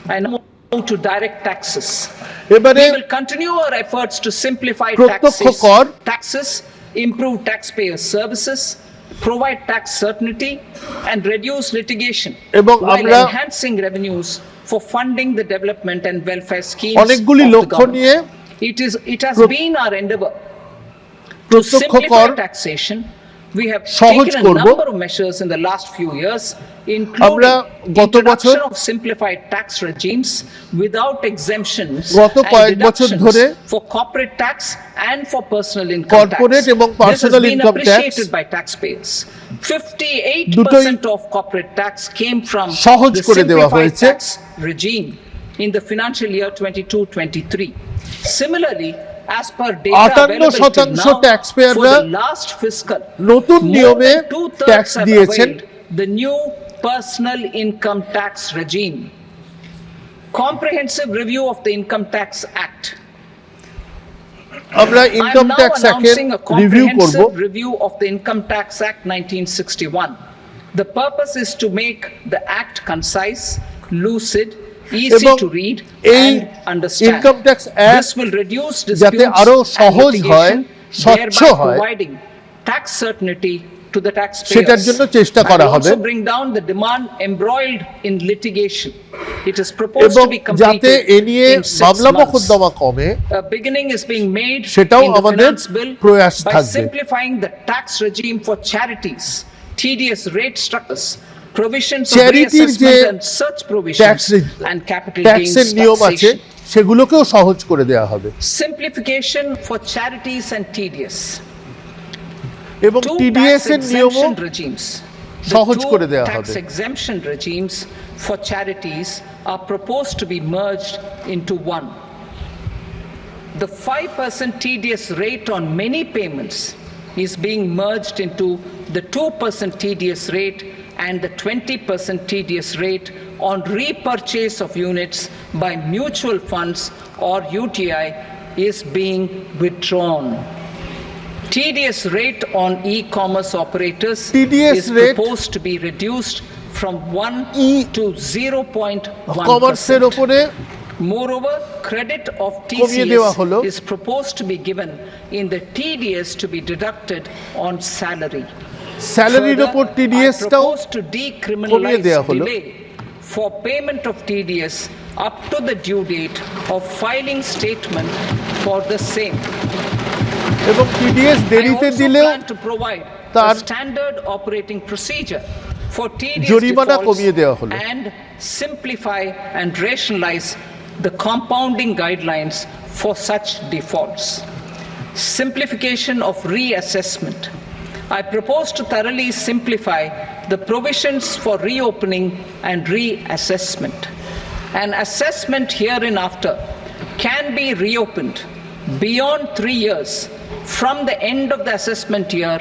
I now move to direct taxes. এবারে We will continue our efforts to simplify প্রত্যক্ষ কর taxes, improve taxpayer services, provide tax certainty, and reduce litigation, এবং while আমরা enhancing revenues for funding the development and welfare schemes অনেকগুলি of the লক্ষ্য নিয়ে government. It has been our endeavor to প্রত্যক্ষ simplify কর taxation. We have সহজ taken a করব। number of measures in the last few years, আমরা including গত বছর introduction of simplified tax regimes without exemptions গত and কয়েক বছর deductions ধরে for corporate tax and for personal income tax. Corporate এবং This has personal been income tax appreciated by taxpayers. 58% of corporate tax came from সহজ the করে দেওয়া simplified হয়েছে। tax regime in the financial year 22-23. Similarly, as per data available till now, for the last fiscal, নতুন more নিয়মে than 2/3 tax have দিয়েছেন। availed the new personal income tax regime. Comprehensive review of the Income Tax Act. আমরা I am income now tax অ্যাক্টের announcing a review করব। comprehensive review of the Income Tax Act 1961. The purpose is to make the act concise, lucid, easy to read and understand. Income tax act This will reduce যাতে disputes আরো and সহজ হয়, litigation, স্বচ্ছ thereby হয়, providing tax certainty to the taxpayers. সেটার জন্য চেষ্টা করা And হবে। also bring down the demand embroiled in litigation. It is proposed এবং to be যাতে completed এ নিয়ে in 6 মামলা months. মোকদ্দমা কমে, A beginning is being made সেটাও in the আমাদের finance bill প্রয়াস by থাকবে। simplifying the tax regime for charities, TDS rate structures, provisions of চ্যারিটির যে reassessment and such provisions, and capital gains ট্যাক্সের নিয়ম আছে taxation. সেগুলোকেও সহজ করে দেওয়া হবে Simplification for charities and TDS. এবং Two টিডিএস tax এর নিয়মও exemption regimes. The সহজ করে two দেওয়া tax হবে। exemption regimes for charities are proposed to be merged into one. The 5% TDS rate on many payments is being merged into the 2% TDS rate and the 20% TDS rate on repurchase of units by mutual funds or UTI is being withdrawn. TDS rate on e-commerce operators TDS is rate proposed to be reduced from 1 to 0.1%. কমার্সের উপরে Moreover, credit of কমিয়ে দেওয়া হলো। TCS is proposed to be given in the TDS to be deducted on salary. স্যালারির Further, উপর I টিডিএসটাও propose to কমিয়ে decriminalize দেওয়া হলো। delay for payment of TDS up to the due date of filing statement for the same. এবং TDS I দেরিতে also দিলেও plan to provide তার a standard operating procedure for TDS জরিমানা defaults কমিয়ে দেওয়া হলো। and simplify and rationalize the compounding guidelines for such defaults. Simplification of reassessment. I propose to thoroughly simplify the provisions for reopening and reassessment. An assessment hereinafter can be reopened beyond 3 years from the end of the assessment year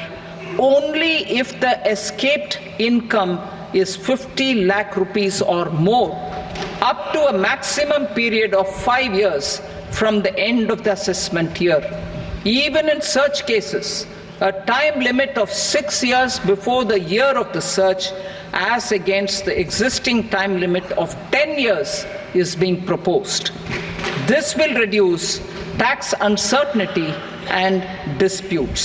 only if the escaped income is 50 lakh rupees or more, up to a maximum period of 5 years from the end of the assessment year. Even in such cases, a time limit of 6 years before the year of the search, as against the existing time limit of 10 years, is being proposed. This will reduce tax uncertainty and disputes.